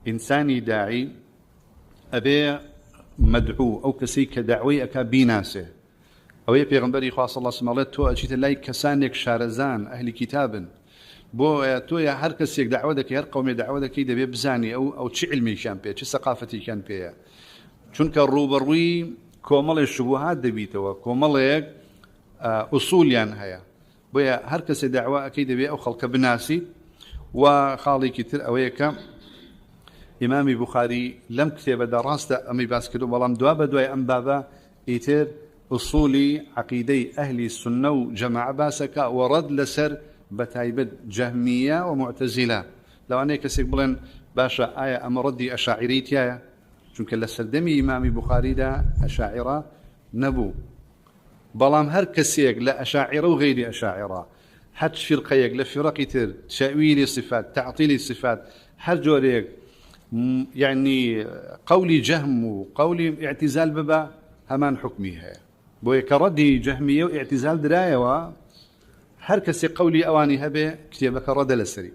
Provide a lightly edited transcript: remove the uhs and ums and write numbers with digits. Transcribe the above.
إنساني داعي أبي مدعو أو كسي كدعوي أكا بيناسه أو يا پیغمبري خاص الله سبحانه وتعالى تو أجيت لاي كسانك شارزان أهل كتاب بو تو يا هر كسيك دعوة دك هر قومي دعوة دك دبي بزاني أو تش علمي كان بيه تش ثقافتي كان بيه چونك الروبروي كومل الشبهات دبيته كومل أصول يعني هيا بويا هر كسي دعوة أكيد دبي أو خلق بناسي وخالي كتير أويك إمام بخاري لم كتب دراسة أمي باسكتو بلام دوابة دوي أم بابا إيتر أصولي عقيدي أهل السنة وجماعة باسكا ورد لسر بتايبد جهمية ومعتزلة لو أنا كسيك بلن باشا آية أم ردي أشاعريتيا چونك لسردمي إمام بخاري دا أشاعرة نبو بلام هر كسيك لا أشاعرة وغير أشاعرة حد فرقيك لفرق تر تأويل صفات تعطيل الصفات هر جوريك يعني قولي جهم وقولي اعتزال ببا همان حكميها بوي كردي جهمية واعتزال دراية هر كسي قولي أواني هبه كتابك رد لسري